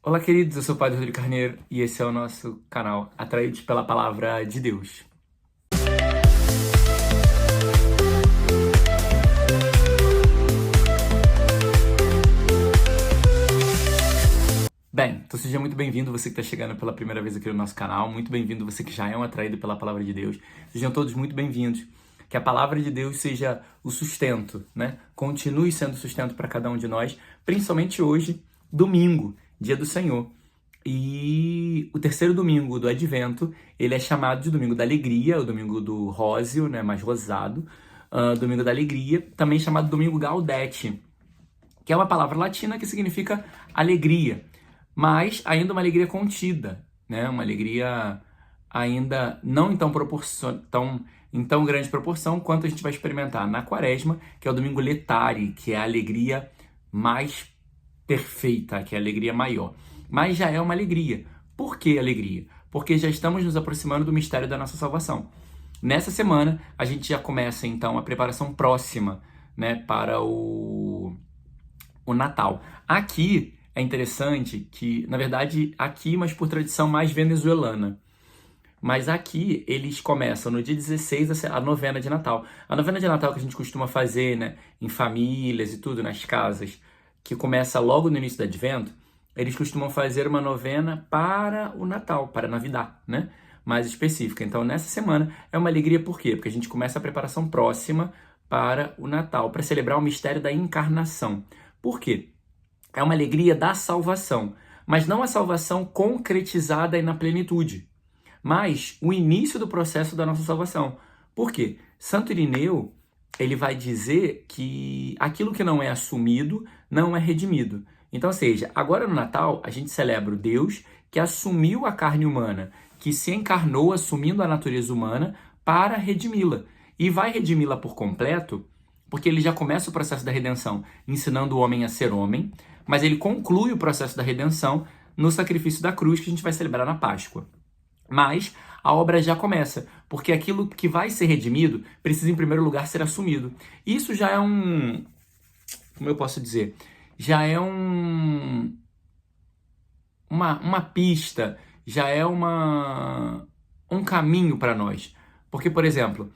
Olá, queridos, eu sou o Padre Rodrigo Carneiro e esse é o nosso canal Atraídos pela Palavra de Deus. Bem, então seja muito bem-vindo você que está chegando pela primeira vez aqui no nosso canal, muito bem-vindo você que já é um atraído pela Palavra de Deus. Sejam todos muito bem-vindos. Que a Palavra de Deus seja o sustento, né? Continue sendo sustento para cada um de nós, principalmente hoje, domingo, dia do Senhor. E o terceiro domingo do Advento, ele é chamado de Domingo da Alegria, o Domingo do Róseo, né, mais rosado, Domingo da Alegria, também chamado Domingo Gaudete, que é uma palavra latina que significa alegria, mas ainda uma alegria contida, né, uma alegria ainda não em tão grande proporção quanto a gente vai experimentar na Quaresma, que é o Domingo Letare, que é a alegria mais perfeita, que é a alegria maior. Mas já é uma alegria. Por que alegria? Porque já estamos nos aproximando do mistério da nossa salvação. Nessa semana, a gente já começa, então, a preparação próxima, né, para o Natal. Aqui é interessante que, na verdade, mas por tradição mais venezuelana. Mas aqui eles começam no dia 16 a novena de Natal. A novena de Natal que a gente costuma fazer, né, em famílias e tudo, nas casas, que começa logo no início do Advento, eles costumam fazer uma novena para o Natal, para a Navidad, né? Mais específica. Então, nessa semana é uma alegria por quê? Porque a gente começa a preparação próxima para o Natal, para celebrar o mistério da encarnação. Por quê? É uma alegria da salvação, mas não a salvação concretizada e na plenitude, mas o início do processo da nossa salvação. Por quê? Santo Irineu, ele vai dizer que aquilo que não é assumido não é redimido. Então, ou seja, agora no Natal a gente celebra o Deus que assumiu a carne humana, que se encarnou assumindo a natureza humana para redimi-la. E vai redimi-la por completo, porque ele já começa o processo da redenção ensinando o homem a ser homem, mas ele conclui o processo da redenção no sacrifício da cruz que a gente vai celebrar na Páscoa. Mas a obra já começa, porque aquilo que vai ser redimido precisa, em primeiro lugar, ser assumido. Isso já é como eu posso dizer? Já é uma pista, já é um caminho para nós. Porque, por exemplo,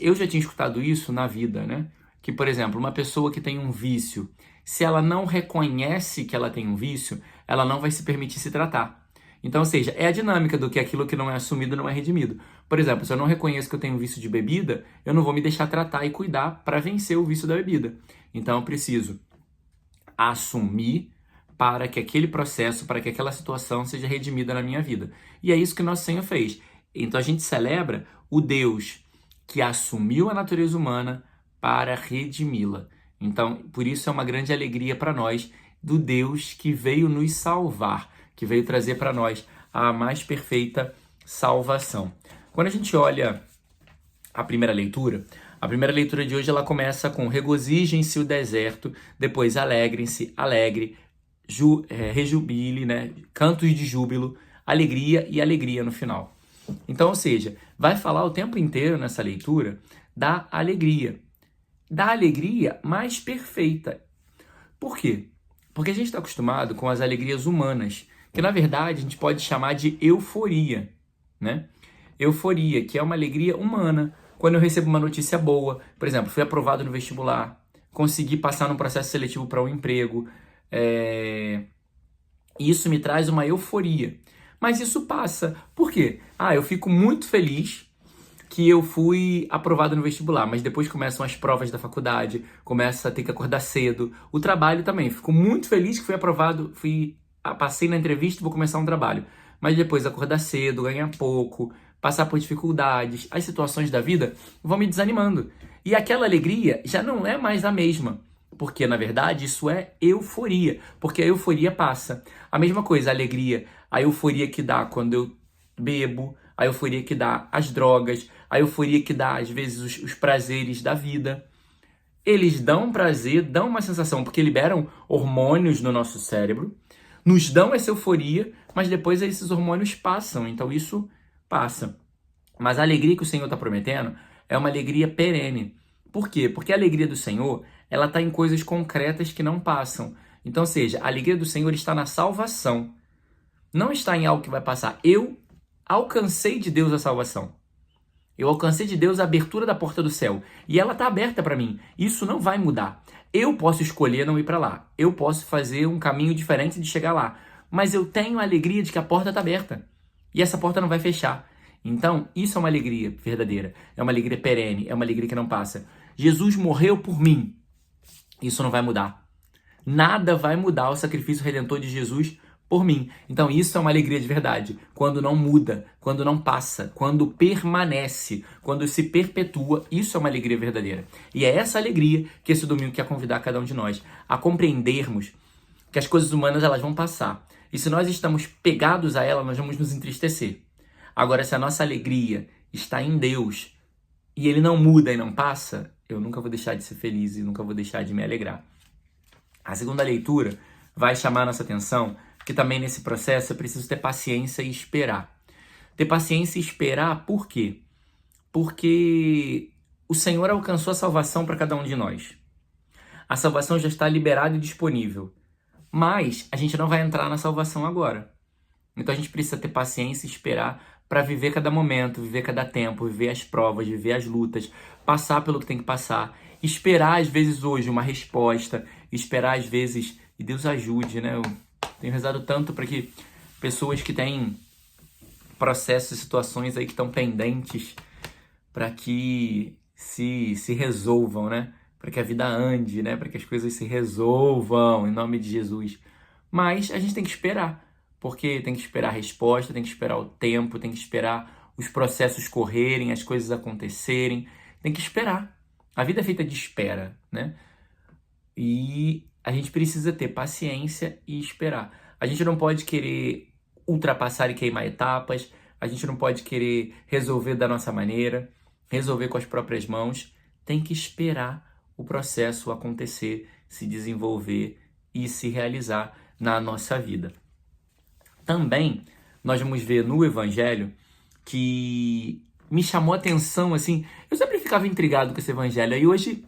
eu já tinha escutado isso na vida, né? Que, por exemplo, uma pessoa que tem um vício, se ela não reconhece que ela tem um vício, ela não vai se permitir se tratar. Então, ou seja, é a dinâmica do que aquilo que não é assumido não é redimido. Por exemplo, se eu não reconheço que eu tenho um vício de bebida, eu não vou me deixar tratar e cuidar para vencer o vício da bebida. Então, eu preciso assumir para que aquele processo, para que aquela situação seja redimida na minha vida. E é isso que Nosso Senhor fez. Então, a gente celebra o Deus que assumiu a natureza humana para redimi-la. Então, por isso é uma grande alegria para nós do Deus que veio nos salvar, que veio trazer para nós a mais perfeita salvação. Quando a gente olha a primeira leitura de hoje ela começa com regozijem-se o deserto, depois alegrem-se, rejubile, né? Cantos de júbilo, alegria e alegria no final. Então, ou seja, vai falar o tempo inteiro nessa leitura da alegria mais perfeita. Por quê? Porque a gente está acostumado com as alegrias humanas, que na verdade a gente pode chamar de euforia, né? Euforia, que é uma alegria humana. Quando eu recebo uma notícia boa, por exemplo, fui aprovado no vestibular, consegui passar num processo seletivo para um emprego, isso me traz uma euforia. Mas isso passa. Por quê? Eu fico muito feliz que eu fui aprovado no vestibular, mas depois começam as provas da faculdade, começa a ter que acordar cedo. O trabalho também. Fico muito feliz que fui aprovado, passei na entrevista e vou começar um trabalho. Mas depois acordar cedo, ganhar pouco, passar por dificuldades, as situações da vida vão me desanimando. E aquela alegria já não é mais a mesma. Porque, na verdade, isso é euforia. Porque a euforia passa. A mesma coisa, a euforia que dá quando eu bebo, a euforia que dá as drogas, a euforia que dá, às vezes, os prazeres da vida. Eles dão prazer, dão uma sensação, porque liberam hormônios no nosso cérebro, nos dão essa euforia, mas depois esses hormônios passam, então isso passa. Mas a alegria que o Senhor está prometendo é uma alegria perene. Por quê? Porque a alegria do Senhor, ela está em coisas concretas que não passam. Então, ou seja, a alegria do Senhor está na salvação, não está em algo que vai passar. Eu alcancei de Deus a salvação. Eu alcancei de Deus a abertura da porta do céu. E ela está aberta para mim. Isso não vai mudar. Eu posso escolher não ir para lá. Eu posso fazer um caminho diferente de chegar lá. Mas eu tenho a alegria de que a porta está aberta. E essa porta não vai fechar. Então, isso é uma alegria verdadeira. É uma alegria perene. É uma alegria que não passa. Jesus morreu por mim. Isso não vai mudar. Nada vai mudar o sacrifício redentor de Jesus por mim. Então isso é uma alegria de verdade. Quando não muda, quando não passa, quando permanece, quando se perpetua, isso é uma alegria verdadeira. E é essa alegria que esse domingo quer convidar cada um de nós a compreendermos que as coisas humanas elas vão passar. E se nós estamos pegados a ela, nós vamos nos entristecer. Agora, se a nossa alegria está em Deus e Ele não muda e não passa, eu nunca vou deixar de ser feliz e nunca vou deixar de me alegrar. A segunda leitura vai chamar a nossa atenção que também nesse processo eu preciso ter paciência e esperar. Ter paciência e esperar por quê? Porque o Senhor alcançou a salvação para cada um de nós. A salvação já está liberada e disponível. Mas a gente não vai entrar na salvação agora. Então a gente precisa ter paciência e esperar para viver cada momento, viver cada tempo, viver as provas, viver as lutas, passar pelo que tem que passar, esperar às vezes hoje uma resposta, esperar às vezes, e Deus ajude, né? Eu tenho rezado tanto para que pessoas que têm processos e situações aí que estão pendentes, para que se resolvam, né? Para que a vida ande, né? Para que as coisas se resolvam, em nome de Jesus. Mas a gente tem que esperar, porque tem que esperar a resposta, tem que esperar o tempo, tem que esperar os processos correrem, as coisas acontecerem, tem que esperar. A vida é feita de espera, né? E a gente precisa ter paciência e esperar. A gente não pode querer ultrapassar e queimar etapas, a gente não pode querer resolver da nossa maneira, resolver com as próprias mãos. Tem que esperar o processo acontecer, se desenvolver e se realizar na nossa vida. Também nós vamos ver no Evangelho que me chamou a atenção, assim, eu sempre ficava intrigado com esse Evangelho, e hoje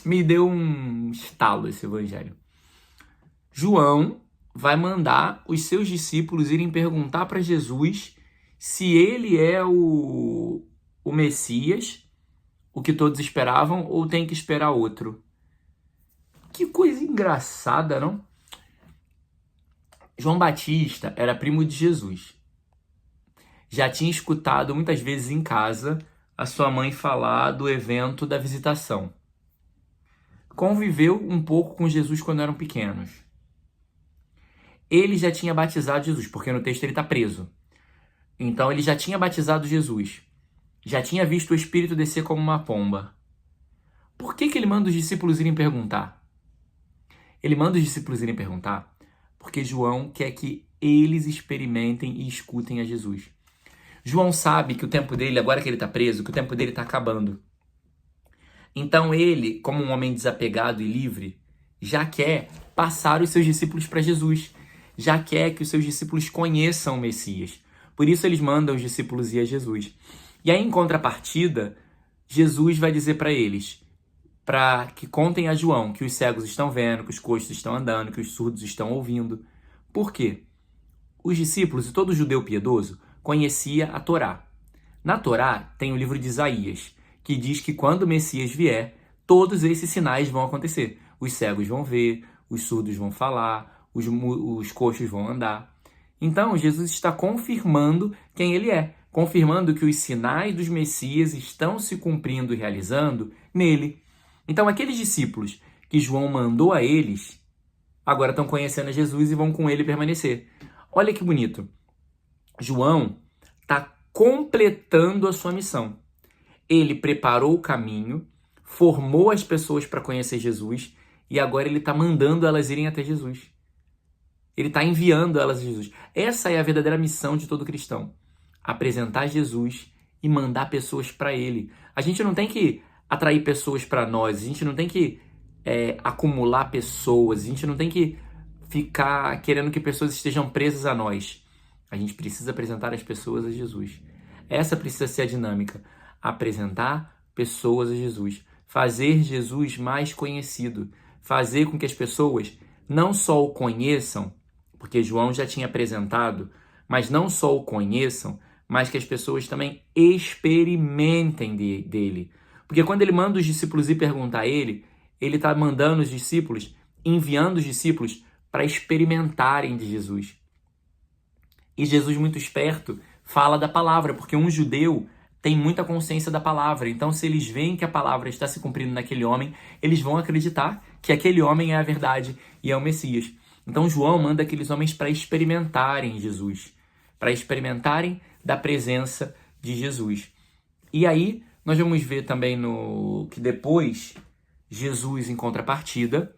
me deu um estalo esse Evangelho. João vai mandar os seus discípulos irem perguntar para Jesus se ele é o Messias, o que todos esperavam, ou tem que esperar outro. Que coisa engraçada, não? João Batista era primo de Jesus. Já tinha escutado muitas vezes em casa a sua mãe falar do evento da visitação. Conviveu um pouco com Jesus quando eram pequenos. Ele já tinha batizado Jesus, porque no texto ele está preso. Então ele já tinha batizado Jesus. Já tinha visto o Espírito descer como uma pomba. Por que ele manda os discípulos irem perguntar? Ele manda os discípulos irem perguntar porque João quer que eles experimentem e escutem a Jesus. João sabe que o tempo dele, agora que ele está preso, que o tempo dele está acabando. Então ele, como um homem desapegado e livre, já quer passar os seus discípulos para Jesus. Já quer que os seus discípulos conheçam o Messias. Por isso eles mandam os discípulos ir a Jesus. E aí, em contrapartida, Jesus vai dizer para eles, para que contem a João que os cegos estão vendo, que os coxos estão andando, que os surdos estão ouvindo. Por quê? Os discípulos e todo judeu piedoso conhecia a Torá. Na Torá tem o livro de Isaías, que diz que quando o Messias vier, todos esses sinais vão acontecer. Os cegos vão ver, os surdos vão falar, os coxos vão andar. Então, Jesus está confirmando quem ele é, confirmando que os sinais dos Messias estão se cumprindo e realizando nele. Então, aqueles discípulos que João mandou a eles, agora estão conhecendo a Jesus e vão com ele permanecer. Olha que bonito. João está completando a sua missão. Ele preparou o caminho, formou as pessoas para conhecer Jesus e agora ele está mandando elas irem até Jesus. Ele está enviando elas a Jesus. Essa é a verdadeira missão de todo cristão. Apresentar Jesus e mandar pessoas para ele. A gente não tem que atrair pessoas para nós, a gente não tem que acumular pessoas, a gente não tem que ficar querendo que pessoas estejam presas a nós. A gente precisa apresentar as pessoas a Jesus. Essa precisa ser a dinâmica. Apresentar pessoas a Jesus. Fazer Jesus mais conhecido. Fazer com que as pessoas não só o conheçam, porque João já tinha apresentado, mas não só o conheçam, mas que as pessoas também experimentem dele. Porque quando ele manda os discípulos ir perguntar a ele está mandando os discípulos, enviando os discípulos para experimentarem de Jesus. E Jesus, muito esperto, fala da palavra, porque um judeu tem muita consciência da palavra. Então, se eles veem que a palavra está se cumprindo naquele homem, eles vão acreditar que aquele homem é a verdade e é o Messias. Então, João manda aqueles homens para experimentarem Jesus, para experimentarem da presença de Jesus. E aí, nós vamos ver também que depois, Jesus, em contrapartida,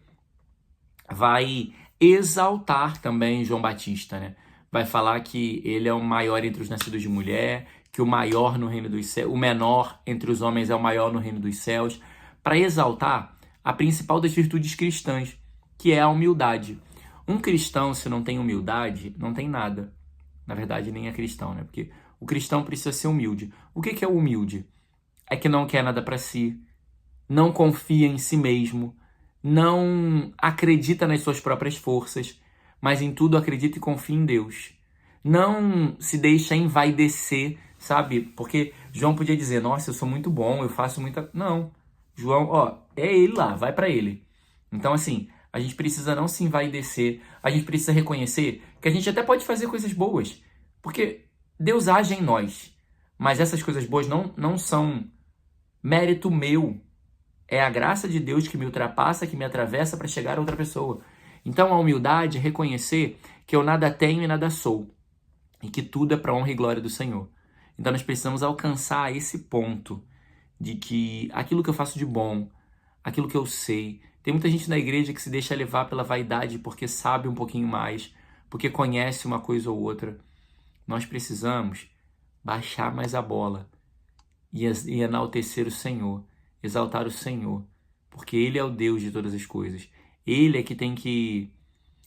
vai exaltar também João Batista, né? Vai falar que ele é o maior entre os nascidos de mulher, que o maior no reino dos céus, o menor entre os homens é o maior no reino dos céus, para exaltar a principal das virtudes cristãs, que é a humildade. Um cristão, se não tem humildade, não tem nada. Na verdade, nem é cristão, né? Porque o cristão precisa ser humilde. O que é o humilde? É que não quer nada para si, não confia em si mesmo, não acredita nas suas próprias forças, mas em tudo acredita e confia em Deus. Não se deixa envaidecer, sabe? Porque João podia dizer, nossa, eu sou muito bom, eu faço muita... Não, João, ó, é ele lá, vai para ele. Então, assim, a gente precisa não se envaidecer, a gente precisa reconhecer que a gente até pode fazer coisas boas, porque Deus age em nós, mas essas coisas boas não são mérito meu. É a graça de Deus que me ultrapassa, que me atravessa para chegar a outra pessoa. Então a humildade é reconhecer que eu nada tenho e nada sou. E que tudo é para a honra e glória do Senhor. Então nós precisamos alcançar esse ponto de que aquilo que eu faço de bom, aquilo que eu sei... Tem muita gente na igreja que se deixa levar pela vaidade porque sabe um pouquinho mais, porque conhece uma coisa ou outra. Nós precisamos baixar mais a bola e enaltecer o Senhor, exaltar o Senhor, porque Ele é o Deus de todas as coisas. Ele é que tem que,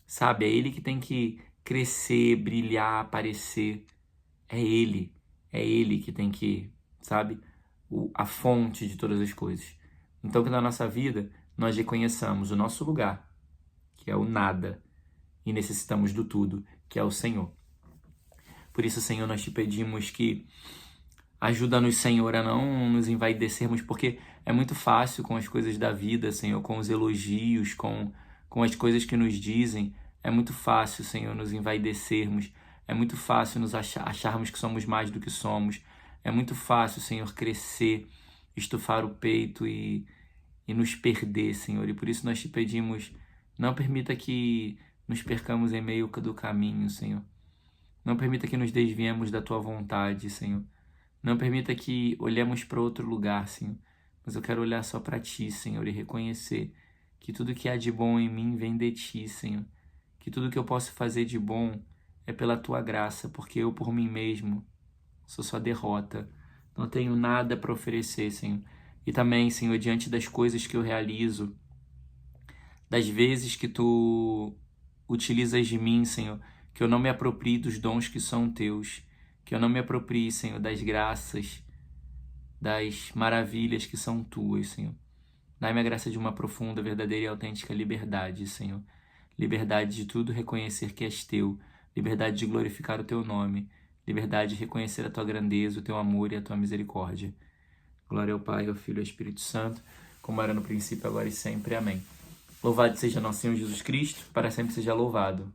sabe, é Ele que tem que crescer, brilhar, aparecer. É Ele que tem que, sabe, a fonte de todas as coisas. Então que na nossa vida nós reconheçamos o nosso lugar, que é o nada, e necessitamos do tudo, que é o Senhor. Por isso, Senhor, nós te pedimos que ajuda-nos, Senhor, a não nos envaidecermos, porque é muito fácil com as coisas da vida, Senhor, com os elogios, com as coisas que nos dizem. É muito fácil, Senhor, nos envaidecermos. É muito fácil nos acharmos que somos mais do que somos. É muito fácil, Senhor, crescer, estufar o peito e nos perder, Senhor. E por isso nós te pedimos, não permita que nos percamos em meio do caminho, Senhor. Não permita que nos desviemos da tua vontade, Senhor. Não permita que olhemos para outro lugar, Senhor. Mas eu quero olhar só para ti, Senhor, e reconhecer que tudo que há de bom em mim vem de ti, Senhor. Que tudo que eu posso fazer de bom é pela tua graça, porque eu por mim mesmo sou só derrota. Não tenho nada para oferecer, Senhor. E também, Senhor, diante das coisas que eu realizo, das vezes que tu utilizas de mim, Senhor, que eu não me aproprie dos dons que são teus, que eu não me aproprie, Senhor, das graças, das maravilhas que são tuas, Senhor. Dai-me a graça de uma profunda, verdadeira e autêntica liberdade, Senhor. Liberdade de tudo reconhecer que és teu, liberdade de glorificar o teu nome, liberdade de reconhecer a tua grandeza, o teu amor e a tua misericórdia. Glória ao Pai, ao Filho e ao Espírito Santo, como era no princípio, agora e sempre. Amém. Louvado seja nosso Senhor Jesus Cristo, para sempre seja louvado.